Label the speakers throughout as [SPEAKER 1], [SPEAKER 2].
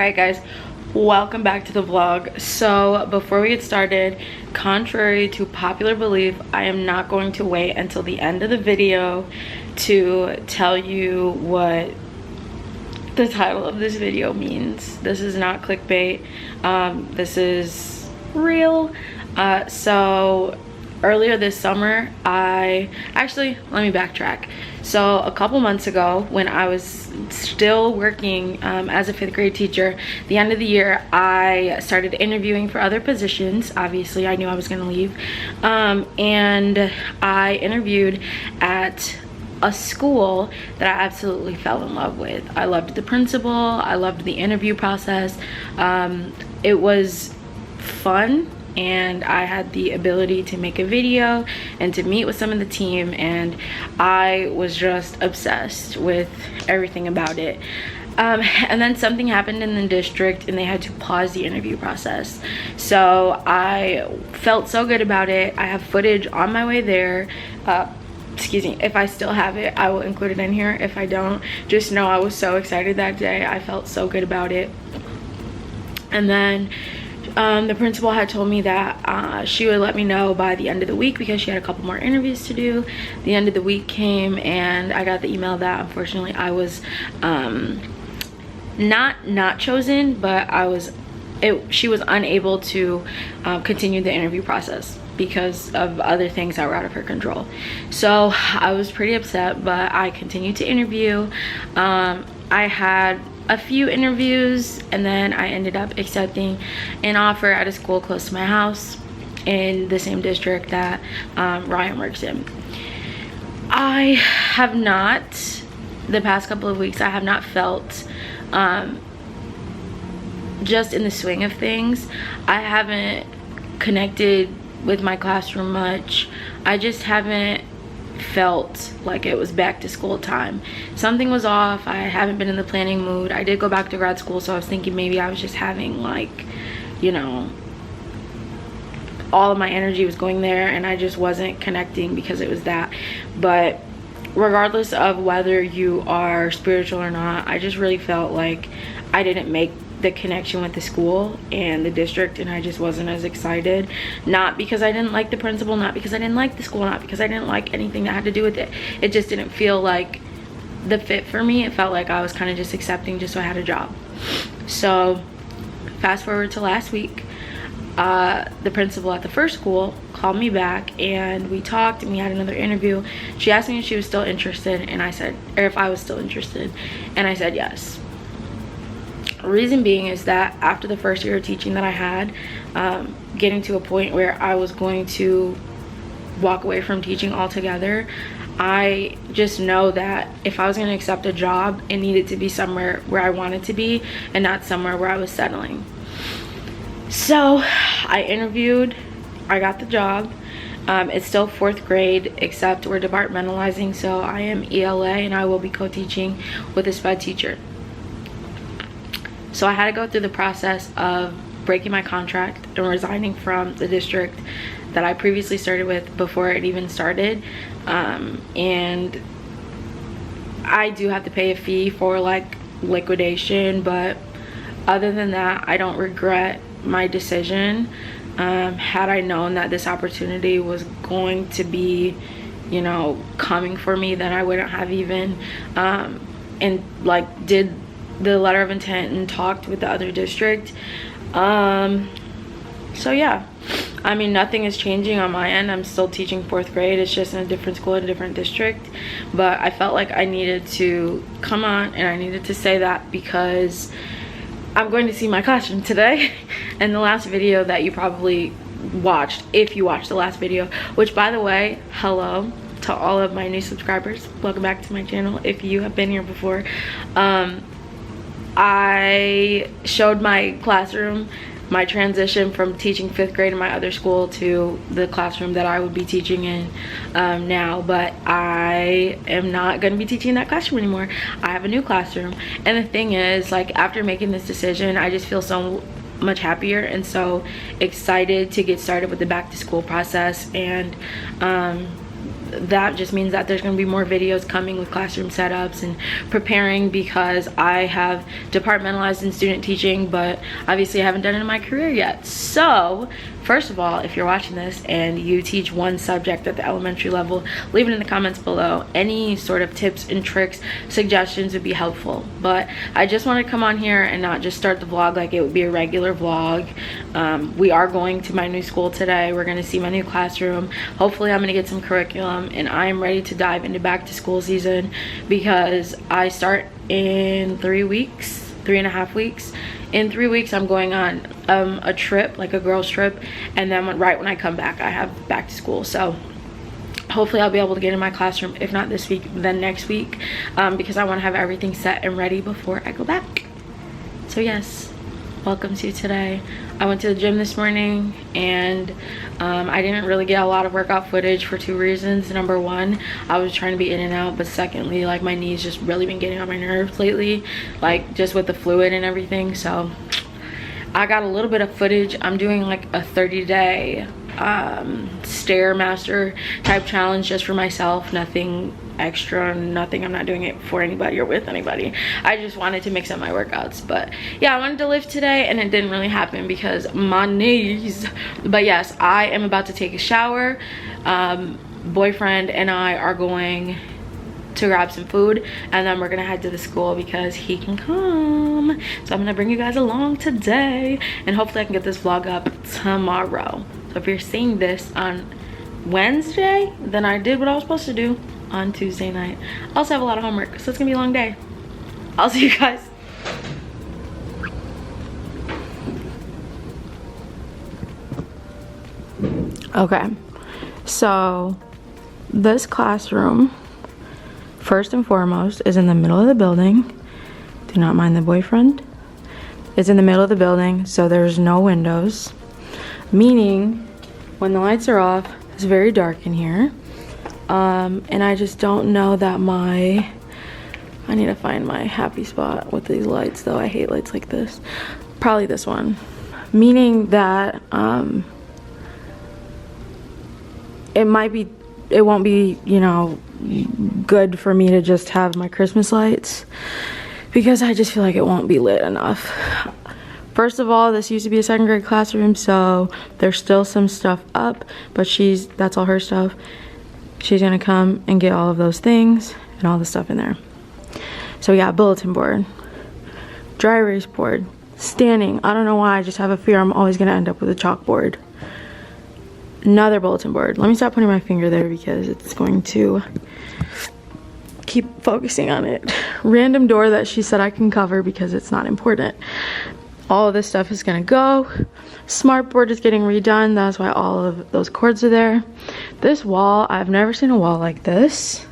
[SPEAKER 1] Alright guys, welcome back to the vlog. So before we get started, contrary to popular belief, I am not going to wait until the end of the video to tell you what the title of this video means. This is not clickbait. This is real. So earlier this summer, let me backtrack. So a couple months ago, when I was still working as a 5th grade teacher, the end of the year, I started interviewing for other positions. Obviously, I knew I was going to leave. And I interviewed at a school that I absolutely fell in love with. I loved the principal. I loved the interview process. It was fun, and I had the ability to make a video and to meet with some of the team, and I was just obsessed with everything about it. And then something happened in the district and they had to pause the interview process. So I felt so good about it. I have footage on my way there. Excuse me, if I still have it, I will include it in here. If I don't, just know I was so excited that day. I felt so good about it. And then the principal had told me that she would let me know by the end of the week because she had a couple more interviews to do. The end of the week came and I got the email that unfortunately I was not chosen, but she was unable to continue the interview process because of other things that were out of her control. So I was pretty upset, but I continued to interview. I had a few interviews and then I ended up accepting an offer at a school close to my house in the same district that Ryan works in. I have not, the past couple of weeks, I have not felt just in the swing of things. I haven't connected with my classroom much. I just haven't felt like it was back to school time. Something was off. I haven't been in the planning mood. I did go back to grad school, so I was thinking maybe I was just having, like, you know, all of my energy was going there and I just wasn't connecting because it was that. But regardless of whether you are spiritual or not, I just really felt like I didn't make the connection with the school and the district, and I just wasn't as excited. Not because I didn't like the principal, not because I didn't like the school, not because I didn't like anything that had to do with it. It just didn't feel like the fit for me. It felt like I was kind of just accepting just so I had a job. So fast forward to last week, the principal at the first school called me back and we talked and we had another interview. She asked me if she was still interested, and I said, or if I was still interested, and I said yes. Reason being is that after the first year of teaching that I had, getting to a point where I was going to walk away from teaching altogether, I just know that if I was going to accept a job, it needed to be somewhere where I wanted to be and not somewhere where I was settling. So I interviewed, I got the job. It's still 4th grade, except we're departmentalizing, so I am ELA and I will be co-teaching with a SPED teacher. So I had to go through the process of breaking my contract and resigning from the district that I previously started with before it even started. And I do have to pay a fee for like liquidation, but other than that, I don't regret my decision. Had I known that this opportunity was going to be, you know, coming for me, then I wouldn't have even did the letter of intent and talked with the other district. So yeah, I mean, nothing is changing on my end. I'm still teaching 4th grade. It's just in a different school, in a different district. But I felt like I needed to come on and I needed to say that because I'm going to see my classroom today. And the last video that you probably watched, if you watched the last video, which by the way, hello to all of my new subscribers. Welcome back to my channel if you have been here before. I showed my classroom, my transition from teaching 5th grade in my other school to the classroom that I would be teaching in now, but I am not going to be teaching in that classroom anymore. I have a new classroom, and the thing is, like, after making this decision, I just feel so much happier and so excited to get started with the back to school process. And that just means that there's going to be more videos coming with classroom setups and preparing, because I have departmentalized in student teaching, but obviously I haven't done it in my career yet. So first of all, if you're watching this and you teach one subject at the elementary level, leave it in the comments below. Any sort of tips and tricks, suggestions would be helpful. But I just want to come on here and not just start the vlog like it would be a regular vlog. We are going to my new school today. We're going to see my new classroom. Hopefully I'm going to get some curriculum, and I am ready to dive into back to school season, because I start in 3.5 weeks. In 3 weeks I'm going on a trip, like a girls trip, and then right when I come back I have back to school. So hopefully I'll be able to get in my classroom, if not this week then next week, because I want to have everything set and ready before I go back. So yes, welcome to today. I went to the gym this morning, and I didn't really get a lot of workout footage for 2 reasons. Number one, I was trying to be in and out, but secondly, like, my knees just really been getting on my nerves lately, like just with the fluid and everything. So I got a little bit of footage. I'm doing like a 30-day Stairmaster type challenge just for myself, nothing extra, nothing. I'm not doing it for anybody or with anybody. I just wanted to mix up my workouts. But yeah, I wanted to lift today, and it didn't really happen because my knees. But yes, I am about to take a shower. Boyfriend and I are going to grab some food, and then we're gonna head to the school because he can come. So I'm gonna bring you guys along today, and hopefully I can get this vlog up tomorrow. So if you're seeing this on Wednesday, then I did what I was supposed to do on Tuesday night. I also have a lot of homework, so it's gonna be a long day. I'll see you guys. Okay, so this classroom, first and foremost, is in the middle of the building. Do not mind the boyfriend. It's in the middle of the building, so there's no windows, meaning when the lights are off, it's very dark in here. And I just don't know that I need to find my happy spot with these lights, though. I hate lights like this. Probably this one. Meaning that it won't be, you know, good for me to just have my Christmas lights, because I just feel like it won't be lit enough. First of all, this used to be a 2nd grade classroom, so there's still some stuff up, but that's all her stuff. She's gonna come and get all of those things and all the stuff in there. So we got bulletin board, dry erase board, standing. I don't know why, I just have a fear I'm always gonna end up with a chalkboard. Another bulletin board. Let me stop putting my finger there because it's going to keep focusing on it. Random door that she said I can cover because it's not important. All of this stuff is gonna go. Smartboard is getting redone. That's why all of those cords are there. This wall, I've never seen a wall like this.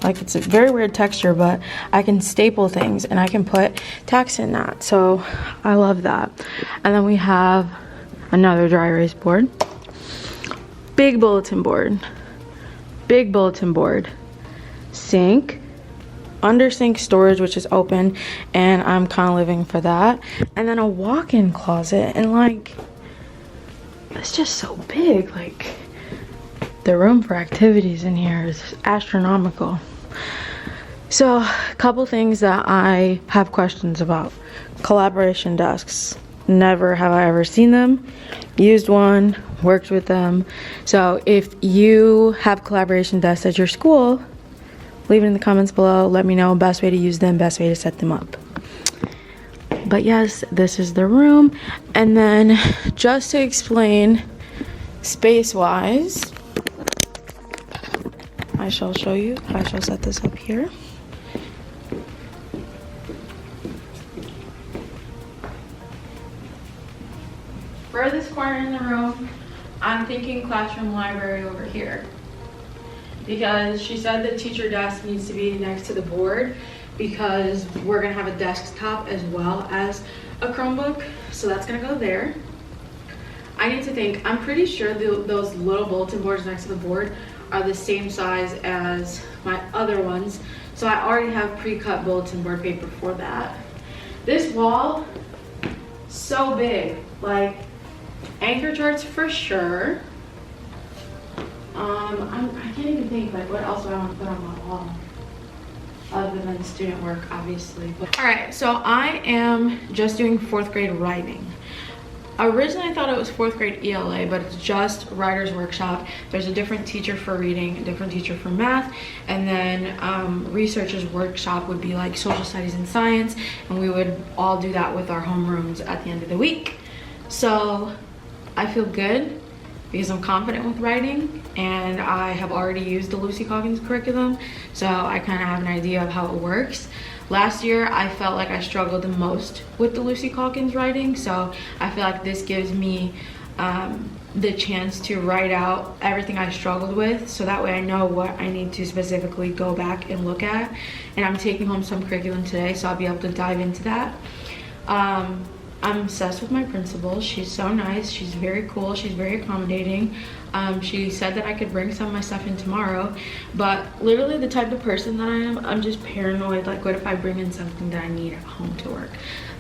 [SPEAKER 1] Like, it's a very weird texture, but I can staple things and I can put tacks in that. So I love that. And then we have another dry erase board. Big bulletin board. Big bulletin board. Sink. Under sink storage, which is open, and I'm kind of living for that. And then a walk-in closet, and like, it's just so big. Like, the room for activities in here is astronomical. So a couple things that I have questions about. Collaboration desks. Never have I ever seen them, used one, worked with them. So if you have collaboration desks at your school, leave it in the comments below. Let me know best way to use them, best way to set them up. But yes, this is the room. And then just to explain space-wise, I shall show you. I shall set this up here. Furthest corner in the room, I'm thinking classroom library over here, because she said the teacher desk needs to be next to the board, because we're gonna have a desktop as well as a Chromebook, so that's gonna go there. I need to think. I'm pretty sure those little bulletin boards next to the board are the same size as my other ones, so I already have pre-cut bulletin board paper for that. This wall, so big. Like, anchor charts for sure. I can't even think, like, what else do I want to put on my wall? Other than student work, obviously. All right, so I am just doing 4th grade writing. Originally, I thought it was 4th grade ELA, but it's just writer's workshop. There's a different teacher for reading, a different teacher for math, and then researcher's workshop would be like social studies and science, and we would all do that with our homerooms at the end of the week. So I feel good because I'm confident with writing, and I have already used the Lucy Calkins curriculum, so I kind of have an idea of how it works. Last year, I felt like I struggled the most with the Lucy Calkins writing, so I feel like this gives me the chance to write out everything I struggled with, so that way I know what I need to specifically go back and look at. And I'm taking home some curriculum today, so I'll be able to dive into that. I'm obsessed with my principal. She's so nice. She's very cool. She's very accommodating. She said that I could bring some of my stuff in tomorrow, but literally the type of person that I am, I'm just paranoid. Like, what if I bring in something that I need at home to work?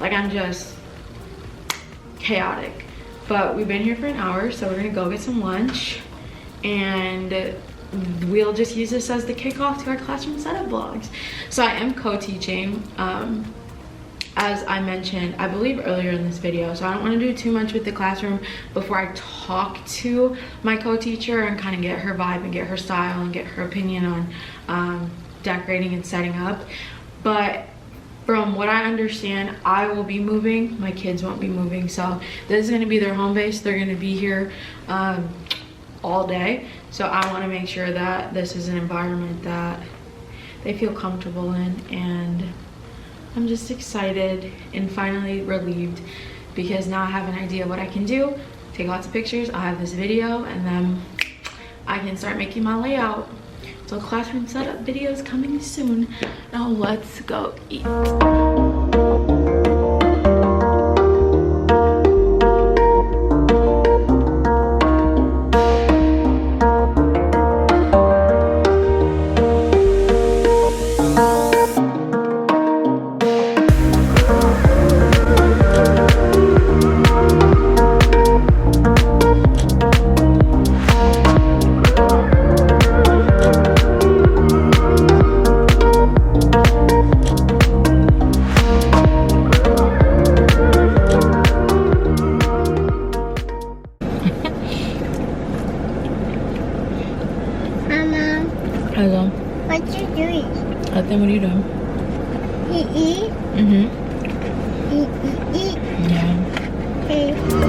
[SPEAKER 1] Like, I'm just chaotic. But we've been here for an hour, so we're gonna go get some lunch, and we'll just use this as the kickoff to our classroom setup vlogs. So I am co-teaching. As I mentioned, I believe earlier in this video, so I don't want to do too much with the classroom before I talk to my co-teacher and kind of get her vibe and get her style and get her opinion on decorating and setting up. But from what I understand, I will be moving, my kids won't be moving, so this is going to be their home base. They're going to be here all day, so I want to make sure that this is an environment that they feel comfortable in, and I'm just excited and finally relieved because now I have an idea of what I can do. Take lots of pictures, I'll have this video, and then I can start making my layout. So classroom setup video is coming soon. Now let's go eat. Hello.
[SPEAKER 2] What you doing?
[SPEAKER 1] Nothing. What are you doing?
[SPEAKER 2] Eat.
[SPEAKER 1] Mm-hmm.
[SPEAKER 2] Eat.
[SPEAKER 1] Yeah.
[SPEAKER 2] Okay.